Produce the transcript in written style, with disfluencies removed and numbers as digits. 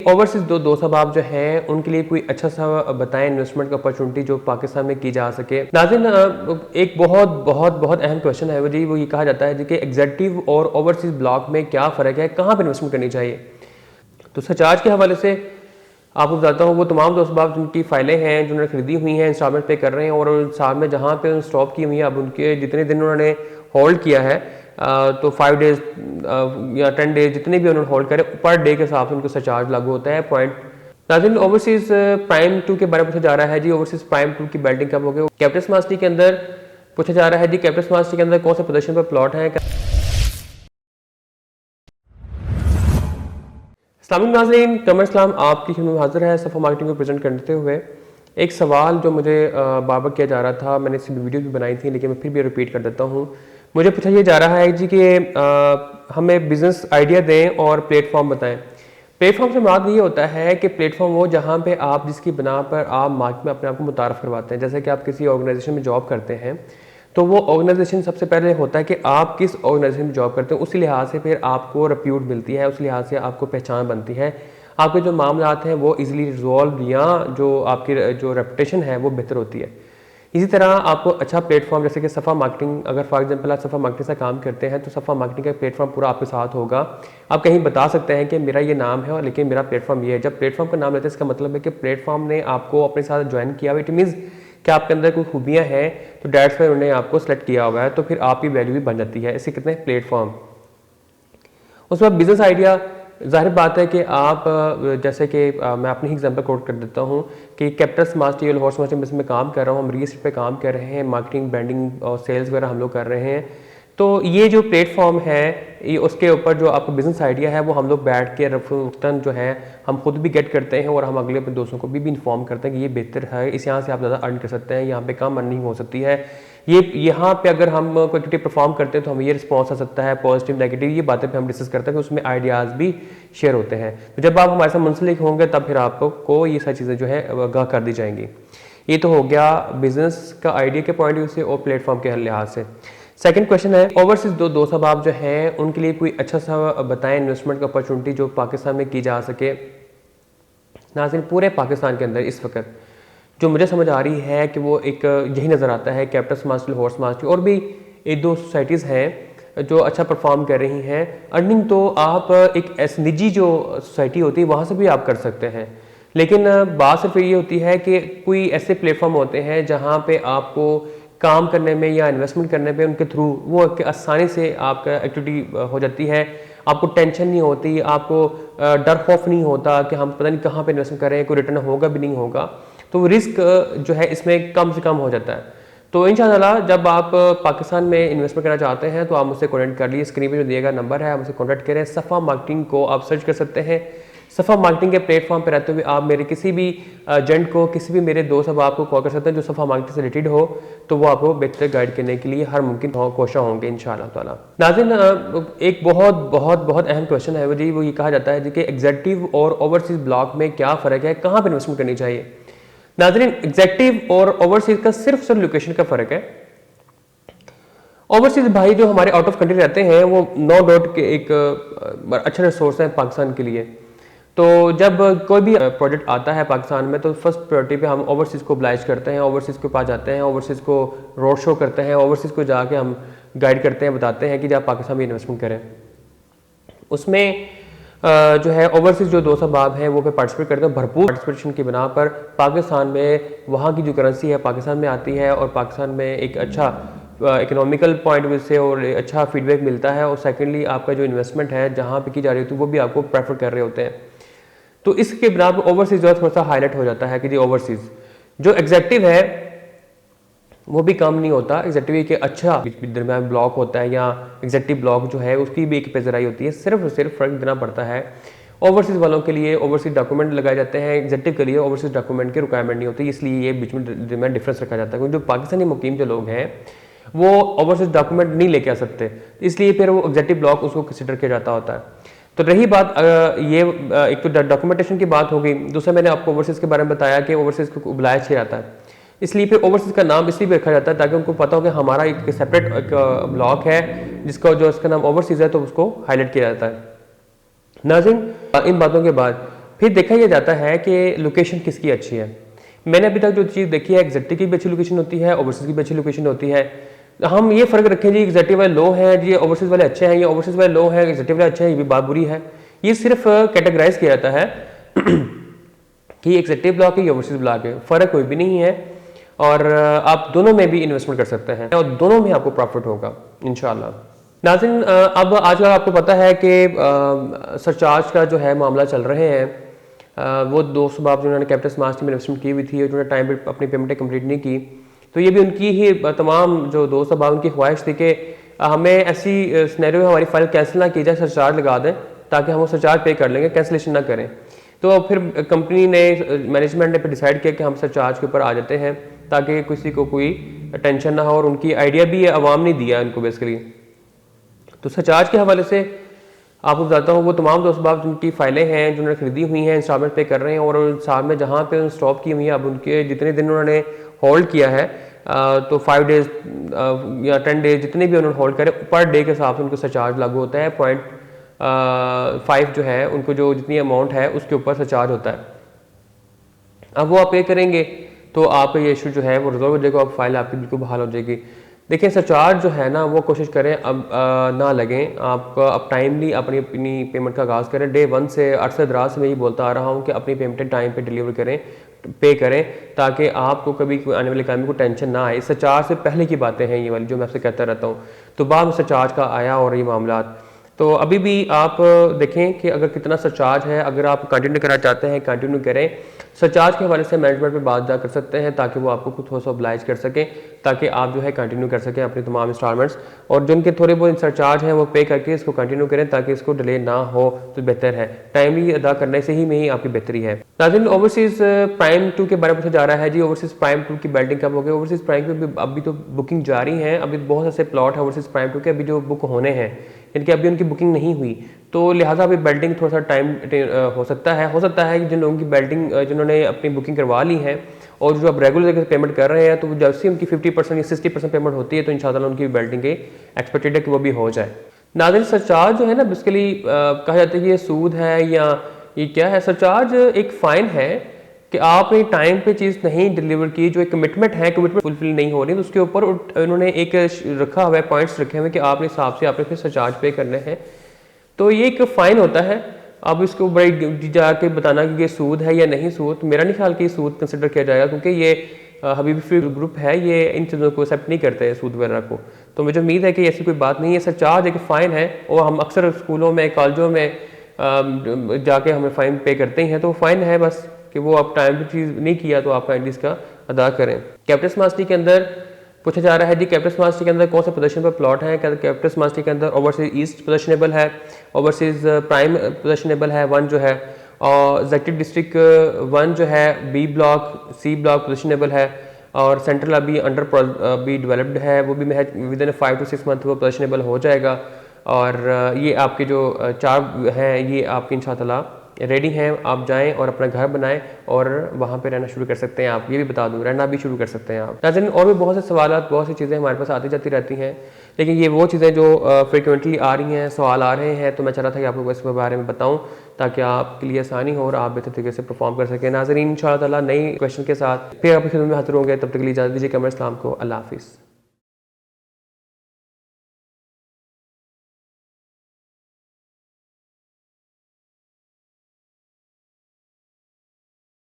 Overseas दो दोस्त अहबाब जो हैं उनके लिए कोई अच्छा सा बताएं इन्वेस्टमेंट का अपॉर्चुनिटी जो पाकिस्तान में की जा सके। नाज़रीन, एक बहुत बहुत बहुत अहम क्वेश्चन है वो ये कहा जाता है जी कि एग्जेक्टिव और ओवरसीज़ ब्लॉक में क्या फ़र्क है, कहाँ पर इन्वेस्टमेंट करनी चाहिए। तो सचार्ज के हवाले से आपको बताता हूँ, वो तमाम दोस्त अहबाब जिनकी फाइलें हैं जिन्होंने खरीदी हुई हैं, इंस्टॉलमेंट पे कर रहे हैं और साल में जहाँ पे स्टॉप की हुई है, अब उनके जितने दिन उन्होंने होल्ड किया है तो 5 डेज या 10 डेज जितने भी उन्होंने होल्ड करे पर डे के हिसाब से उनको सरचार्ज लागू होता है पॉइंट। नाज़रीन, ओवरसीज़ प्राइम 2 के बारे में पूछा जा रहा है जी, ओवरसीज़ प्राइम 2 की बिल्डिंग कब होगी। कैपिटल स्मार्ट सिटी के अंदर पूछा जा रहा है जी, कैपिटल स्मार्ट सिटी के अंदर कौन से पोजीशन पर प्लॉट है। इस्लामिक नाज़रीन, कमर इस्लाम आपकी खिदमत में हाजिर है सफ़ा मार्केटिंग को प्रेजेंट करते हुए। एक सवाल जो मुझे बार बार किया जा रहा था, मैंने इसकी वीडियो भी बनाई थी लेकिन मैं फिर भी रिपीट कर देता हूँ। मुझे पूछा ये जा रहा है जी कि हमें बिज़नेस आइडिया दें और प्लेटफॉर्म बताएं। प्लेटफॉर्म से मुराद ये होता है कि प्लेटफॉर्म वो जहाँ पे आप जिसकी बिना पर आप मार्केट में अपने आप को मुतारफ़ करवाते हैं। जैसे कि आप किसी ऑर्गेनाइजेशन में जॉब करते हैं तो वो ऑर्गेनाइजेशन सबसे पहले होता है कि आप किस ऑर्गेनाइजेशन में जॉब करते हैं, उसी लिहाज से फिर आपको रेप्यूट मिलती है, उस लिहाज से आपको पहचान बनती है, आपके जो मामलात हैं वो इजीली रिजॉल्व या जो आपकी जो रेपुटेशन है वो बेहतर होती है। इसी तरह आपको अच्छा प्लेटफॉर्म जैसे कि सफ़ा मार्केटिंग, अगर फॉर एग्जांपल आप सफ़ा मार्केटिंग से काम करते हैं तो सफ़ा मार्केटिंग का प्लेटफॉर्म पूरा आपके साथ होगा। आप कहीं बता सकते हैं कि मेरा ये नाम है और लेकिन मेरा प्लेटफॉर्म ये है। जब प्लेटफॉर्म का नाम लेते हैं इसका मतलब है कि प्लेटफॉर्म ने आपको अपने साथ ज्वाइन किया हुआ, इट मीन्स कि आपके अंदर कोई खूबियाँ हैं तो डेट्स में उन्होंने आपको सेलेक्ट किया हुआ है, तो फिर आपकी वैल्यू भी बन जाती है। इसे कहते हैं प्लेटफॉर्म। उसके बाद बिजनेस आइडिया, जाहिर बात है कि आप जैसे कि मैं अपनी ही एग्जांपल कोट कर देता हूँ कि कैपिटल स्मार्ट सिटी और हॉर्स मार्केटिंग में काम कर रहा हूँ, हम रियल एस्टेट पे काम कर रहे हैं, मार्केटिंग ब्रांडिंग और सेल्स वगैरह हम लोग कर रहे हैं। तो ये जो प्लेटफॉर्म है ये उसके ऊपर जो आपको बिजनेस आइडिया है वो हम लोग बैठ के रफ्तन जो है हम खुद भी गेट करते हैं और हम अगले अपने दोस्तों को भी इन्फॉर्म करते हैं कि ये बेहतर है, इस यहाँ से आप ज़्यादा अर्न कर सकते हैं, यहाँ पे कम अर्निंग हो सकती है, ये यहाँ पे अगर हम कोई एक्टिविटी परफॉर्म करते हैं तो हमें ये रिस्पॉन्स आ सकता है, पॉजिटिव नेगेटिव, ये बातें पे हम डिस्कस करते हैं कि उसमें आइडियाज़ भी शेयर होते हैं। तो जब आप हमारे साथ मुंसलिक होंगे तब फिर आपको ये सारी चीज़ें जो है आगाह कर दी जाएंगी। ये तो हो गया बिजनेस का आइडिया के पॉइंट ऑफ व्यू से और प्लेटफॉर्म के लिहाज से। सेकंड क्वेश्चन है, ओवरसीज़ दो दोस्त अहबाब जो हैं उनके लिए कोई अच्छा सा बताएं इन्वेस्टमेंट का अपॉर्चुनिटी जो पाकिस्तान में की जा सके। नाज़रीन, पूरे पाकिस्तान के अंदर इस वक्त जो मुझे समझ आ रही है कि वो एक यही नज़र आता है, capital smart city, horse market और भी एक दो सोसाइटीज़ हैं जो अच्छा परफॉर्म कर रही हैं। अर्निंग तो आप एक ऐसी निजी जो सोसाइटी होती है वहाँ से भी आप कर सकते हैं, लेकिन बात सिर्फ ये होती है कि कोई ऐसे प्लेटफॉर्म होते हैं जहाँ पे आपको काम करने में या इन्वेस्टमेंट करने पे उनके थ्रू वो आसानी से आपका एक्टिविटी हो जाती है, आपको टेंशन नहीं होती, आपको डर खौफ नहीं होता कि हम पता नहीं कहाँ पे इन्वेस्टमेंट करें, कोई रिटर्न होगा भी नहीं होगा, तो रिस्क जो है इसमें कम से कम हो जाता है। तो इंशाअल्लाह जब आप पाकिस्तान में इन्वेस्टमेंट करना चाहते हैं तो आप मुझसे कॉन्टैक्ट कर लीजिए, स्क्रीन पे जो दिया गया नंबर है आप मुझसे कॉन्टैक्ट करें। सफ़ा मार्केटिंग को आप सर्च कर सकते हैं। सफ़ा मार्केटिंग के प्लेटफॉर्म पर रहते हुए आप मेरे किसी भी एजेंट को, किसी भी मेरे दोस्त अब आपको कॉल कर सकते हैं जो सफ़ा मार्केटिंग से रिलेटेड हो, तो वो आपको बेहतर गाइड करने के लिए हर मुमकिन कोशिश होंगे इंशाअल्लाह ताला। नाज़रीन, एक बहुत बहुत बहुत अहम क्वेश्चन है वो ये कहा जाता है जी कि एग्जेक्टिव और ओवरसीज़ ब्लॉक में क्या फ़र्क है, कहाँ पर इन्वेस्टमेंट करनी चाहिए। नाज़रीन, एग्जेक्टिव और ओवरसीज़ का सिर्फ लोकेशन का फ़र्क है। ओवरसीज़ भाई जो हमारे आउट ऑफ कंट्री रहते हैं वो नो डाउट के एक अच्छा रिसोर्स है पाकिस्तान के लिए। तो जब कोई भी प्रोजेक्ट आता है पाकिस्तान में तो फर्स्ट प्रायोरिटी पे हम ओवरसीज़ को oblige करते हैं, ओवरसीज़ के पास जाते हैं, ओवरसीज़ को रोड शो करते हैं, ओवरसीज़ को जाके हम गाइड करते हैं, बताते हैं कि जब पाकिस्तान में इन्वेस्टमेंट करें। उसमें जो है ओवरसीज़ जो दोस्त अहबाब हैं वो पे पार्टिसिपेट करते हैं। भरपूर पार्टिसिपेशन की बिना पर पाकिस्तान में वहाँ की जो करेंसी है पाकिस्तान में आती है और पाकिस्तान में एक अच्छा इकोनॉमिकल पॉइंट ऑफ व्यू से और अच्छा फीडबैक मिलता है। और सेकेंडली आपका जो इन्वेस्टमेंट है जहाँ पे की जा रही होती है वो भी आपको प्रेफर कर रहे होते हैं। तो इसके बिना पर ओवरसीज़ जो थोड़ा सा हाईलाइट हो जाता है कि जी ओवरसीज़ जो एग्जेक्टिव है वो भी कम नहीं होता। एग्जेक्टिव के अच्छा दरमियान ब्लॉक होता है या एग्जेक्टिव ब्लॉक जो है उसकी भी एक पेजराई होती है, सिर्फ और सिर्फ फ़र्क देना पड़ता है। ओवरसीज़ वालों के लिए ओवरसीज़ डॉक्यूमेंट लगाए जाते हैं, एग्जेक्टिव के लिए ओवरसीज़ डॉक्यूमेंट की रिक्वायरमेंट नहीं होती, इसलिए ये बीच में डिफरेंस रखा जाता है। क्योंकि जो पाकिस्तानी मुकीम जो लोग हैं वो ओवरसीज़ डॉक्यूमेंट नहीं लेके आ सकते, इसलिए फिर वो एग्जेक्टिव ब्लॉक उसको कंसिडर किया जाता होता है। तो रही बात ये एक तो डॉक्यूमेंटेशन की बात हो गई, दूसरा मैंने आपको ओवरसीज़ के बारे में बताया कि ओवरसीज़ को बुलाया किया जाता है, इसलिए फिर ओवरसीज़ का नाम इसलिए भी रखा जाता है ताकि उनको पता हो कि हमारा एक सेपरेट ब्लॉक है जिसका जो इसका नाम ओवरसीज़ है, तो उसको हाईलाइट किया जाता है। नाज़रीन, इन बातों के बाद फिर देखा यह जाता है कि लोकेशन किसकी अच्छी है। मैंने अभी तक जो चीज़ देखी है, एग्जैक्टिव की भी अच्छी लोकेशन होती है, ओवरसीज़ की भी अच्छी लोकेशन होती है। हम ये फ़र्क रखें जी, एग्जैक्टिव वाले लो हैं जी, ओवरसीज़ वाले अच्छे हैं, ये ओवरसीज़ वाले लो हैं, एग्जैक्टिव वाले अच्छे हैं, ये भी बात बुरी है। ये सिर्फ कैटेगराइज किया जाता है कि एग्जैक्टिव ब्लॉक है, ये ओवरसीज़ ब्लॉक है, फ़र्क कोई भी नहीं है। और आप दोनों में भी इन्वेस्टमेंट कर सकते हैं और दोनों में आपको प्रॉफिट होगा इंशाल्लाह। नाज़रीन, अब आजकल आपको पता है कि सरचार्ज का जो है मामला चल रहे हैं। वो दोस्त बाब जिन्होंने कैपिटल स्मार्ट में इन्वेस्टमेंट की हुई थी, उन्होंने टाइम पर अपनी पेमेंटें कंप्लीट नहीं की, तो ये भी उनकी ही तमाम जो दोस्त बाब उनकी ख्वाहिश थी कि हमें ऐसी सिनेरियो में हमारी फाइल कैंसिल ना की जाए, सरचार्ज लगा दें ताकि हम वो सरचार्ज पे कर लेंगे, कैंसिलेशन ना करें। तो फिर कंपनी ने, मैनेजमेंट ने फिर डिसाइड किया कि हम सरचार्ज के ऊपर आ जाते हैं ताकि किसी को कोई टेंशन ना हो, और उनकी आइडिया भी अवाम ने दिया उनको बेसिकली। तो सरचार्ज के हवाले से आपको बताता हूँ, वो तमाम दोस्त बाब जिनकी फाइलें हैं, जिन्होंने खरीदी हुई हैं, इंस्टॉलमेंट पे कर रहे हैं, और इंस्टॉलमेंट जहाँ पे स्टॉप की हुई है, अब उनके जितने दिन उन्होंने होल्ड किया है, तो 5 डेज या 10 डेज जितने भी उन्होंने होल्ड करे, पर डे के हिसाब से उनको सरचार्ज लागू होता है। 0.5 जो है उनको जो जितनी अमाउंट है उसके ऊपर सरचार्ज होता है। अब वो आप पे करेंगे तो आप ये इशू जो है वो रिजॉल्व हो जाएगा, अब फाइल आपकी बिल्कुल बहाल हो जाएगी। देखिए, सरचार्ज जो है ना वो कोशिश करें अब ना लगें। आप अब टाइमली अपनी पेमेंट का आगाज़ करें। डे 1 से अरसे दराज से मैं ये बोलता आ रहा हूँ कि अपनी पेमेंटें टाइम पे डिलीवर करें, पे करें, ताकि आपको कभी आने वाले काम में कोई टेंशन ना आए। सरचार्ज से पहले की बातें हैं ये वाली जो मैं आपसे कहता रहता हूँ। तो बाद में सरचार्ज का आया और ये मामला, तो अभी भी आप देखें कि अगर कितना सरचार्ज है, अगर आप कंटिन्यू करना चाहते हैं कंटिन्यू करें। सरचार्ज के हवाले से मैनेजमेंट पे बात जा कर सकते हैं ताकि वो आपको थोड़ा सा ऑब्लाइज कर सकें, ताकि आप जो है कंटिन्यू कर सकें अपनी तमाम इंस्टॉलमेंट्स, और जिनके थोड़े बहुत सरचार्ज हैं वो पे करके इसको कंटिन्यू करें ताकि इसको डिले ना हो, तो बेहतर है। टाइमली अदा करने से ही में ही आपकी बेहतरी है। नाज़रीन, ओवरसीज़ प्राइम 2 के बारे में पूछा जा रहा है जी, ओवरसीज़ प्राइम 2 की बिल्डिंग कब होगी? ओवरसीज़ प्राइम 2 अभी तो बुकिंग जारी है, अभी बहुत ऐसे प्लॉट है ओवरसीज़ प्राइम 2 के अभी जो बुक होने हैं, इनकी अभी उनकी बुकिंग नहीं हुई, तो लिहाजा अभी बिल्डिंग थोड़ा सा टाइम हो सकता है कि जिन लोगों की बिल्डिंग जिन्होंने अपनी बुकिंग करवा ली है और जो अब रेगुलर जगह से पेमेंट कर रहे हैं, तो जब से उनकी 50% या 60% पेमेंट होती है तो इंशाल्लाह उनकी बिल्डिंग के एक्सपेक्टेड है कि वो भी हो जाए। नाज़रीन, सरचार्ज जो है ना बेसिकली कहा जाता है कि ये सूद है या ये क्या है। सरचार्ज एक फ़ाइन है कि आपने टाइम पे चीज़ नहीं डिलीवर की, जो एक कमिटमेंट है, कमिटमेंट फुलफिल नहीं हो रही, तो उसके ऊपर उन्होंने एक रखा हुआ है, पॉइंट्स रखे हुए कि आपने हिसाब से आपने फिर सरचार्ज पे करने हैं। तो ये एक फ़ाइन होता है। अब इसको बड़ी जाके बताना कि ये सूद है या नहीं सूद, तो मेरा नहीं ख्याल कि सूद कंसिडर किया जाएगा, क्योंकि ये हबीबी फ्री ग्रुप है, ये इन चीज़ों को एक्सेप्ट नहीं करते सूद वगैरह को। तो मुझे उम्मीद है कि ऐसी कोई बात नहीं है। सरचार्ज एक फ़ाइन है और हम अक्सर स्कूलों में, कॉलेजों में जाके हमें फ़ाइन पे करते हैं, तो वो फ़ाइन है बस कि वो आप टाइम पर चीज़ नहीं किया तो आप काइंडली इसका अदा करें। कैपिटल स्मार्ट सिटी के अंदर पूछा जा रहा है जी, कैपिटल स्मार्ट सिटी के अंदर कौन से पोजीशन पर प्लॉट है? कैपिटल स्मार्ट सिटी के अंदर ओवरसीज ईस्ट पोजिशनेबल है, ओवरसीज प्राइम पोजिशनेबल है 1 जो है, और एग्जीक्यूटिव डिस्ट्रिक्ट 1 जो है बी ब्लॉक, सी ब्लॉक पोजिशनेबल है, और सेंट्रल अभी अंडर अभी डेवलप्ड है, वो भी विद इन 5 to 6 मंथ वो पोजिशनेबल हो जाएगा। और ये आपके जो 4 हैं ये आपके इंशाअल्लाह रेडी हैं, आप जाएं और अपना घर बनाएं और वहाँ पे रहना शुरू कर सकते हैं। आप ये भी बता दूँ, रहना भी शुरू कर सकते हैं आप। नाज़रीन, और भी बहुत से सवाल, बहुत सी चीज़ें हमारे पास आती जाती रहती हैं, लेकिन ये वो चीज़ें जो फ्रिक्वेंटली आ रही हैं, सवाल आ रहे हैं, तो मैं चाह रहा था कि आप लोगों को इसके बारे में बताऊँ ताकि आपके लिए आसानी हो और आप बेहतर तरीके से परफॉर्म कर सकें। नाज़रीन, इंशाअल्लाह नई क्वेश्चन के साथ फिर आपकी खिदमत में हाजिर होंगे। तब तक के लिए इजाज़त दीजिए। कमर इस्लाम को अल्लाह हाफिज़।